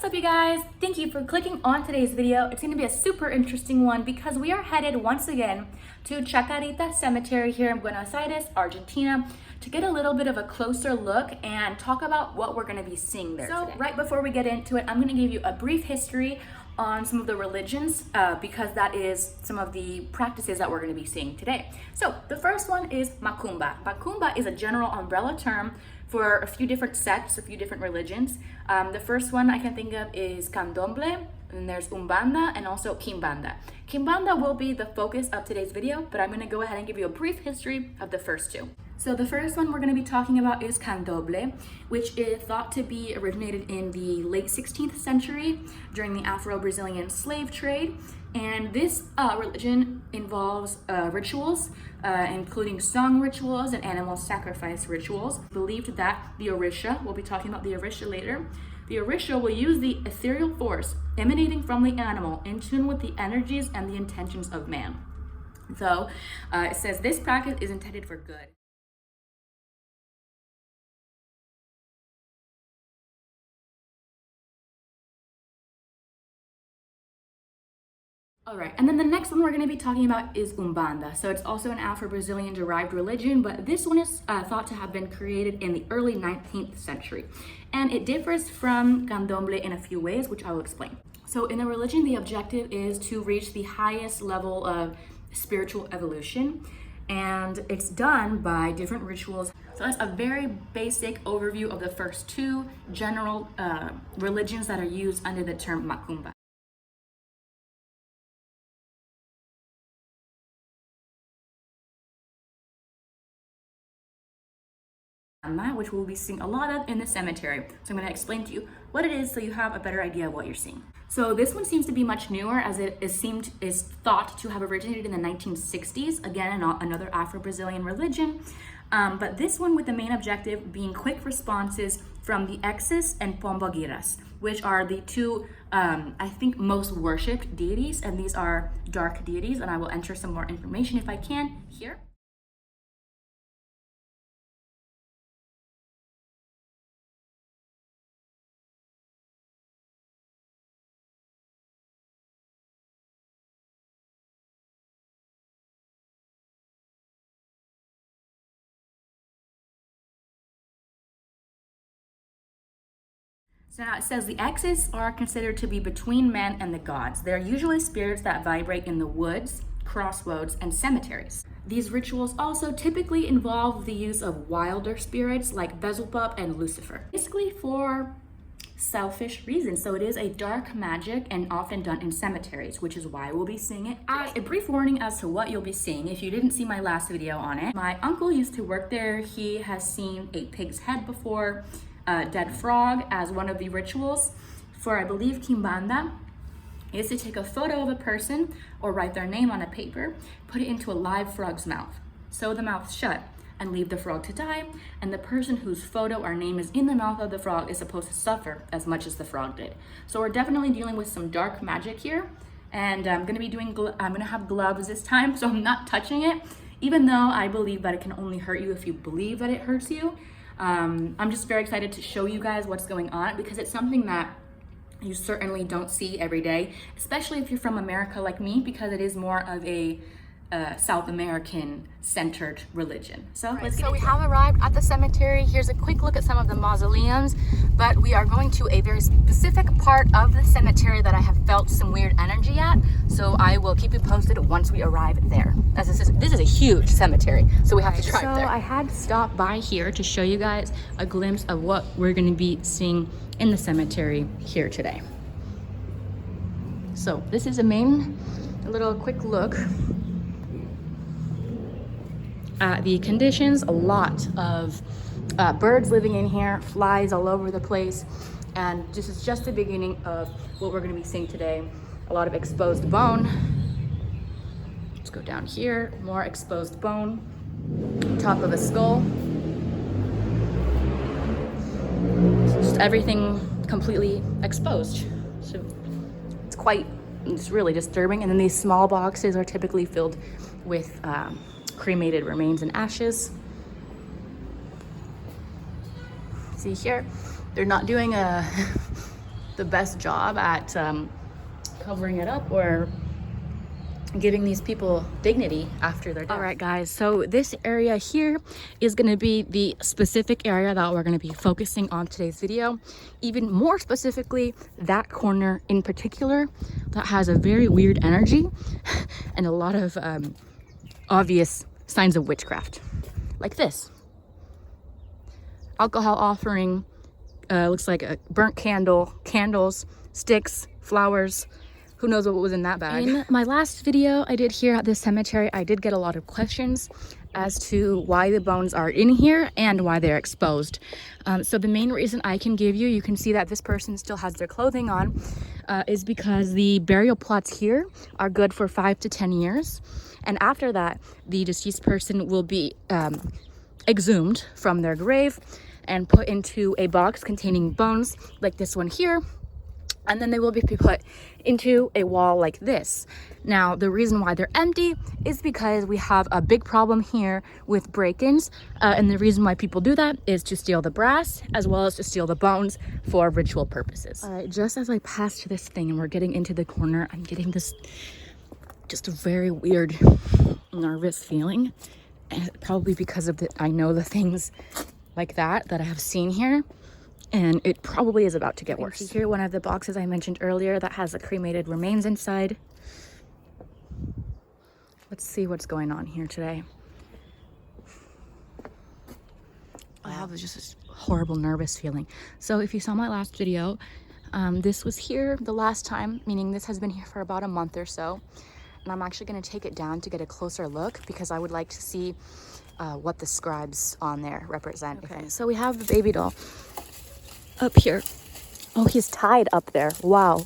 What's up, you guys? Thank you for clicking on today's video. It's going to be a super interesting one because we are headed once again to Chacarita Cemetery here in Buenos Aires, Argentina, to get a little bit of a closer look and talk about what we're going to be seeing there today. Right before we get into it, I'm going to give you a brief history on some of the religions because that is some of the practices that we're going to be seeing today. So the first one is Macumba. Macumba is a general umbrella term for a few different sects, a few different religions. The first one I can think of is Candomblé, and there's Umbanda and also Quimbanda. Quimbanda will be the focus of today's video, but I'm going to go ahead and give you a brief history of the first two. So the first one we're going to be talking about is Candomblé, which is thought to be originated in the late 16th century during the Afro-Brazilian slave trade. And this religion involves rituals, including song rituals and animal sacrifice rituals. Believed that the Orisha, we'll be talking about the Orisha later, the Orisha will use the ethereal force emanating from the animal in tune with the energies and the intentions of man. So it says this practice is intended for good. All right, and then the next one we're going to be talking about is Umbanda. So it's also an Afro-Brazilian derived religion, but this one is thought to have been created in the early 19th century. And it differs from Candomblé in a few ways, which I will explain. So in the religion, the objective is to reach the highest level of spiritual evolution, and it's done by different rituals. So that's a very basic overview of the first two general religions that are used under the term Macumba. Which we'll be seeing a lot of in the cemetery. So I'm going to explain to you what it is so you have a better idea of what you're seeing. So this one seems to be much newer, as it is thought to have originated in the 1960s, again another Afro-Brazilian religion, but this one with the main objective being quick responses from the Exes and Pombogiras, which are the two I think most worshipped deities, and these are dark deities, and I will enter some more information if I can here. So now it says the Exes are considered to be between man and the gods. They're usually spirits that vibrate in the woods, crossroads, and cemeteries. These rituals also typically involve the use of wilder spirits like Beelzebub and Lucifer, basically for selfish reasons. So it is a dark magic and often done in cemeteries, which is why we'll be seeing it. A brief warning as to what you'll be seeing if you didn't see my last video on it. My uncle used to work there. He has seen a pig's head before, dead frog as one of the rituals. For I believe Quimbanda is to take a photo of a person or write their name on a paper, put it into a live frog's mouth, sew the mouth shut, and leave the frog to die, and the person whose photo or name is in the mouth of the frog is supposed to suffer as much as the frog did. So we're definitely dealing with some dark magic here, and I'm gonna have gloves this time, so I'm not touching it, even though I believe that it can only hurt you if you believe that it hurts you. I'm just very excited to show you guys what's going on because it's something that you certainly don't see every day, especially if you're from America like me, because it is more of a South American centered religion. So we have arrived at the cemetery. Here's a quick look at some of the mausoleums, but we are going to a very specific part of the cemetery that I have felt some weird energy at, so I will keep you posted once we arrive there. As this is a huge cemetery, so we have to drive there. So I had to stop by here to show you guys a glimpse of what we're going to be seeing in the cemetery here today. So this is a little quick look at the conditions. A lot of birds living in here, flies all over the place, and this is just the beginning of what we're going to be seeing today. A lot of exposed bone. Let's go down here, more exposed bone, top of a skull. Just everything completely exposed. So it's really disturbing. And then these small boxes are typically filled with cremated remains and ashes. See here, they're not doing a the best job at covering it up or giving these people dignity after their death. All right, guys, so this area here is going to be the specific area that we're going to be focusing on today's video. Even more specifically, that corner in particular that has a very weird energy and a lot of obvious signs of witchcraft, like this alcohol offering. Looks like a burnt candle, candles, sticks, flowers. Who knows what was in that bag? In my last video I did here at this cemetery, I did get a lot of questions as to why the bones are in here and why they're exposed. So the main reason I can give you, you can see that this person still has their clothing on, is because the burial plots here are good for 5 to 10 years. And after that, the deceased person will be exhumed from their grave and put into a box containing bones like this one here. And then they will be put into a wall like this. Now, the reason why they're empty is because we have a big problem here with break-ins. And the reason why people do that is to steal the brass as well as to steal the bones for ritual purposes. All right, just as I passed this thing and we're getting into the corner, I'm getting this just a very weird, nervous feeling. And probably because of I know the things like that I have seen here. And it probably is about to get worse. Here, one of the boxes I mentioned earlier that has the cremated remains inside. Let's see what's going on here today. I have just this horrible nervous feeling. So if you saw my last video, this was here the last time, meaning this has been here for about a month or so. And I'm actually going to take it down to get a closer look because I would like to see what the scribes on there represent. Okay, so we have the baby doll up here. Oh, he's tied up there. Wow.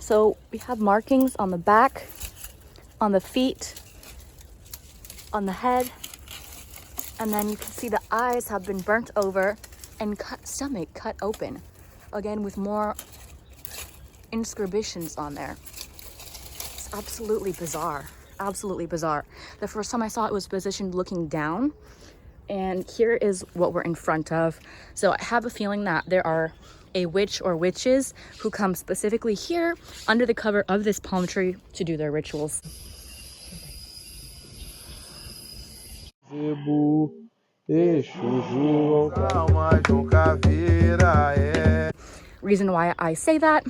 So we have markings on the back, on the feet, on the head, and then you can see the eyes have been burnt over and stomach cut open, again with more inscriptions on there. It's absolutely bizarre. Absolutely bizarre. The first time I saw it was positioned looking down, and here is what we're in front of. So I have a feeling that there are a witch or witches who come specifically here under the cover of this palm tree to do their rituals. Reason why I say that,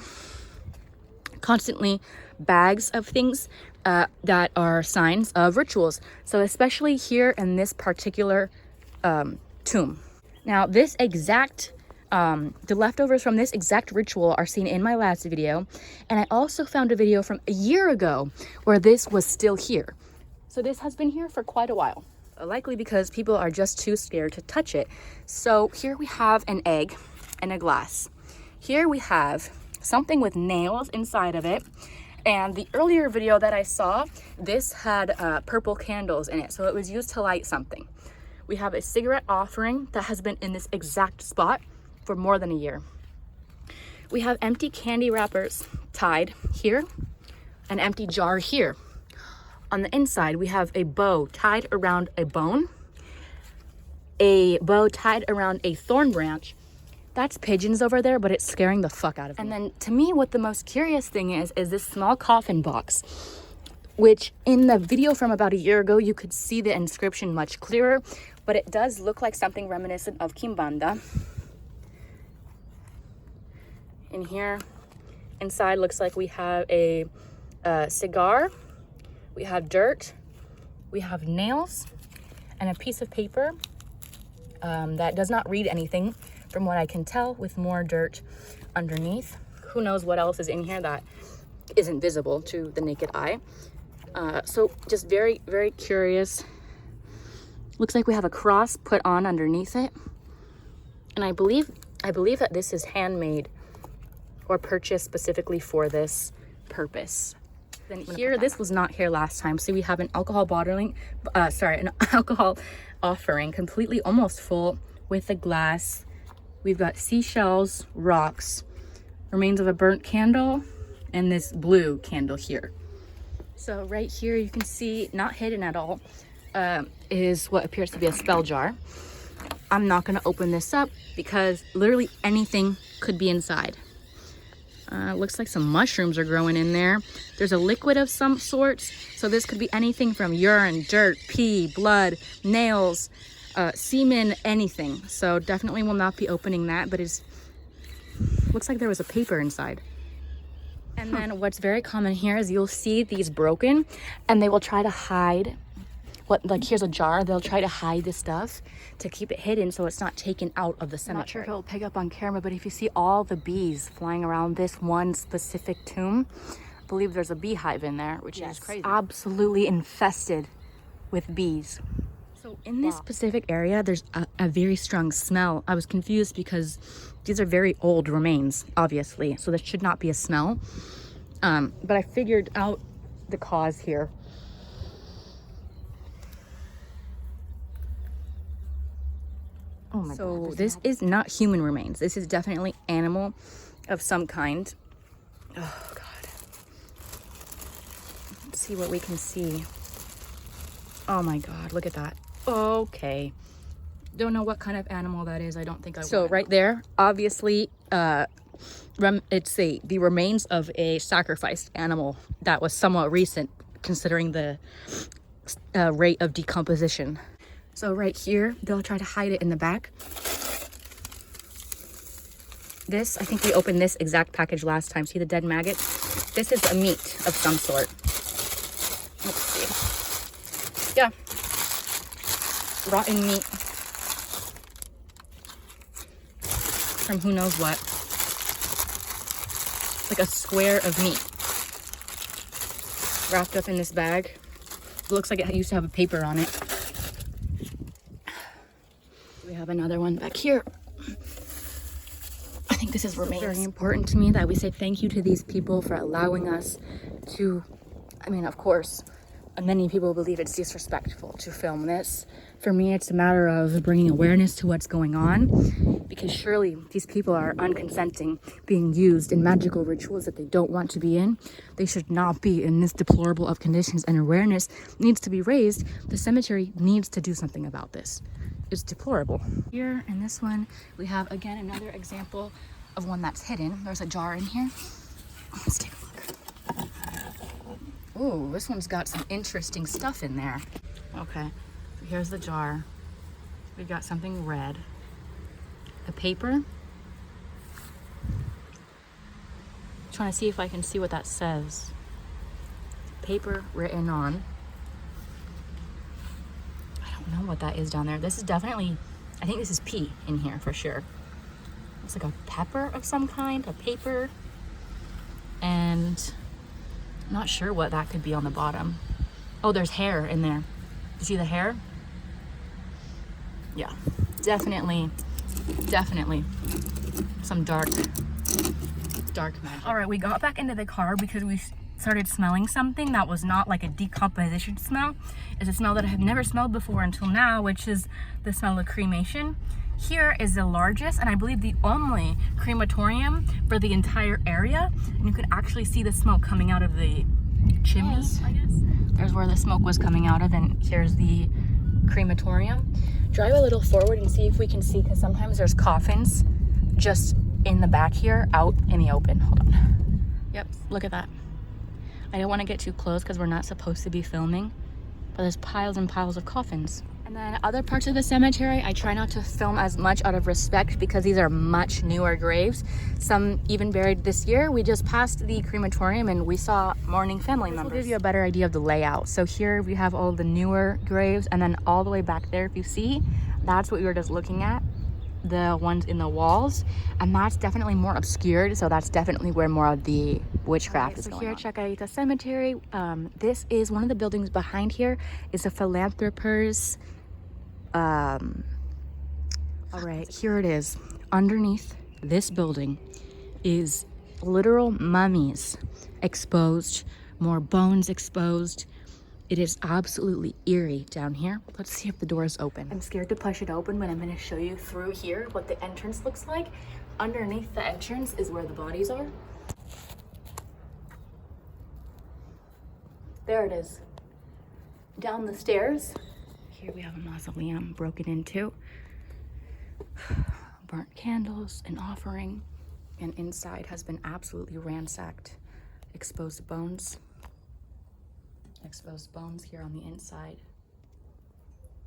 constantly bags of things that are signs of rituals. So especially here in this particular tomb. Now this exact the leftovers from this exact ritual are seen in my last video, and I also found a video from a year ago where this was still here. So this has been here for quite a while, likely because people are just too scared to touch it. So here we have an egg and a glass. Here we have something with nails inside of it. And the earlier video that I saw, this had purple candles in it, so it was used to light something. We have a cigarette offering that has been in this exact spot for more than a year. We have empty candy wrappers tied here, an empty jar here. On the inside, we have a bow tied around a bone, a bow tied around a thorn branch. That's pigeons over there, but it's scaring the fuck out of me. And then to me, what the most curious thing is this small coffin box, which in the video from about a year ago, you could see the inscription much clearer, but it does look like something reminiscent of Kimbanda. In here, inside looks like we have a cigar, we have dirt, we have nails, and a piece of paper that does not read anything from what I can tell, with more dirt underneath. Who knows what else is in here that isn't visible to the naked eye. So just very, very curious. Looks like we have a cross put on underneath it. And I believe that this is handmade or purchased specifically for this purpose. Then here, this was not here last time. So we have an alcohol an alcohol offering, completely almost full with a glass. We've got seashells, rocks, remains of a burnt candle, and this blue candle here. So right here you can see, not hidden at all, is what appears to be a spell jar. I'm not going to open this up because literally anything could be inside. Looks like some mushrooms are growing in there. There's a liquid of some sorts. So this could be anything from urine, dirt, pee, blood, nails, semen, anything. So definitely will not be opening that, but it's looks like there was a paper inside. And then what's very common here is you'll see these broken and they will try to hide like here's a jar, they'll try to hide this stuff to keep it hidden so it's not taken out of the cemetery. I'm not sure if it'll pick up on camera, but if you see all the bees flying around this one specific tomb, I believe there's a beehive in there, which is crazy. Absolutely infested with bees. So in this specific area, there's a very strong smell. I was confused because these are very old remains, obviously, so there should not be a smell. But I figured out the cause here. Oh my God, this is not human remains. This is definitely animal of some kind. Oh God. Let's see what we can see. Oh my God, look at that. Okay. Don't know what kind of animal that is. I don't think I will. So right there, obviously, it's the remains of a sacrificed animal that was somewhat recent considering the rate of decomposition. So right here, they'll try to hide it in the back. This, I think we opened this exact package last time. See the dead maggots? This is a meat of some sort. Let's see. Yeah. Rotten meat. From who knows what. Like a square of meat. Wrapped up in this bag. It looks like it used to have a paper on it. We have another one back here. I think this is remains. It's very important to me that we say thank you to these people for allowing us to, I mean, of course, many people believe it's disrespectful to film this. For me, it's a matter of bringing awareness to what's going on, because surely these people are unconsenting, being used in magical rituals that they don't want to be in. They should not be in this deplorable of conditions, and awareness needs to be raised. The cemetery needs to do something about this. It's deplorable. Here in this one, we have again another example of one that's hidden. There's a jar in here. Let's take a look. Ooh, this one's got some interesting stuff in there. Okay, so here's the jar. We've got something red. A paper. Trying to see if I can see what that says. Paper written on. I don't know what that is down there. This is definitely, I think this is pea in here for sure. Looks like a pepper of some kind, a paper. And I'm not sure what that could be on the bottom. Oh, there's hair in there. You see the hair? Yeah, definitely some dark magic. All right, we got back into the car because we started smelling something that was not like a decomposition smell. It's a smell that I have never smelled before until now, which is the smell of cremation. Here is the largest and I believe the only crematorium for the entire area. And you can actually see the smoke coming out of the chimneys, I guess. There's where the smoke was coming out of, and here's the crematorium. Drive a little forward and see if we can see, because sometimes there's coffins just in the back here, out in the open. Hold on. Yep, look at that. I don't want to get too close because we're not supposed to be filming, but there's piles and piles of coffins. And then other parts of the cemetery, I try not to film as much out of respect because these are much newer graves. Some even buried this year. We just passed the crematorium and we saw mourning family members. This will give you a better idea of the layout. So here we have all the newer graves, and then all the way back there, if you see, that's what we were just looking at. The ones in the walls, and that's definitely more obscured, so that's definitely where more of the witchcraft is going on. So here, Chacarita Cemetery, this is one of the buildings behind here is a philanthropers. All right, here it is. Underneath this building is literal mummies exposed, more bones exposed. It is absolutely eerie down here. Let's see if the door is open. I'm scared to push it open, but I'm going to show you through here what the entrance looks like. Underneath the entrance is where the bodies are. There it is. Down the stairs. Here we have a mausoleum broken into. Burnt candles, an offering. And inside has been absolutely ransacked. Exposed bones here on the inside.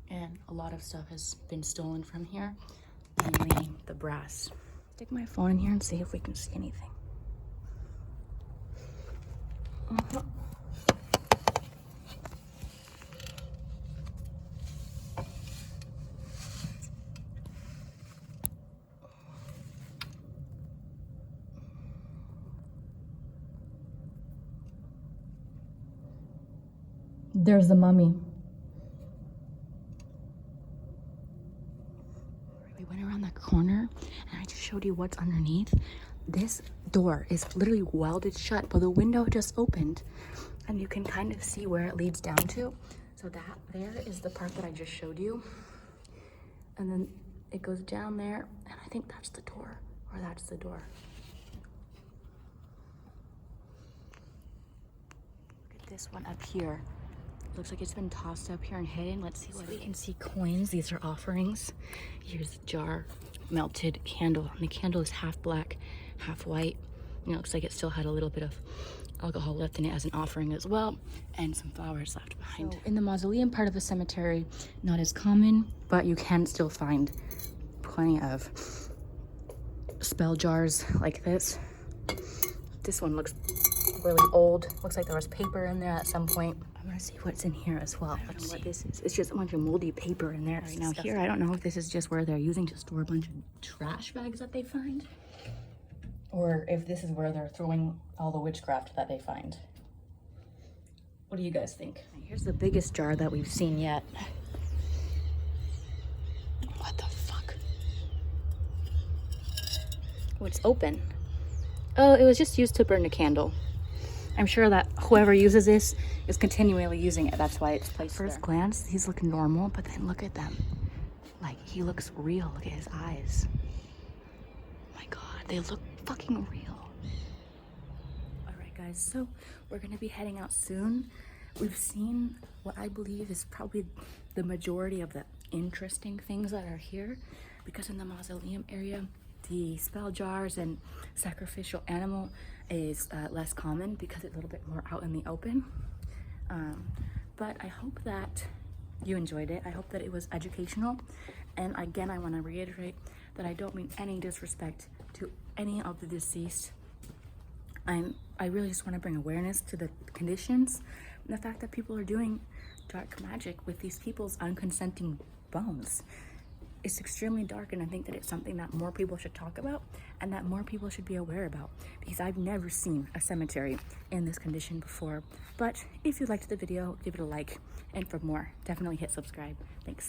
And a lot of stuff has been stolen from here, mainly the brass. Stick my phone in here and see if we can see anything. There's the mummy. We went around that corner and I just showed you what's underneath. This door is literally welded shut, but the window just opened and you can kind of see where it leads down to. So that there is the part that I just showed you. And then it goes down there and I think that's the door, or that's the door. Look at this one up here. Looks like it's been tossed up here and hidden. Let's see what we can see. Coins. These are offerings. Here's a jar, melted candle. And the candle is half black, half white. And it looks like it still had a little bit of alcohol left in it as an offering as well, and some flowers left behind. So in the mausoleum part of the cemetery, not as common, but you can still find plenty of spell jars like this. This one looks really old. Looks like there was paper in there at some point. I'm gonna see what's in here as well. Let's see what this is. It's just a bunch of moldy paper in there. Right now here, I don't know if this is just where they're using to store a bunch of trash bags that they find, or if this is where they're throwing all the witchcraft that they find. What do you guys think? Here's the biggest jar that we've seen yet. What the fuck? Oh, it's open. Oh, it was just used to burn a candle. I'm sure that whoever uses this is continually using it. That's why it's placed there. First glance, these look normal, but then look at them. Like, he looks real. Look at his eyes. Oh my God, they look fucking real. All right, guys, so we're gonna be heading out soon. We've seen what I believe is probably the majority of the interesting things that are here, because in the mausoleum area, the spell jars and sacrificial animal is less common because it's a little bit more out in the open. But I hope that you enjoyed it. I hope that it was educational. And again, I want to reiterate that I don't mean any disrespect to any of the deceased. I really just want to bring awareness to the conditions and the fact that people are doing dark magic with these people's unconsenting bones. It's extremely dark, and I think that it's something that more people should talk about and that more people should be aware about, because I've never seen a cemetery in this condition before. But if you liked the video, give it a like, and for more, definitely hit subscribe. Thanks.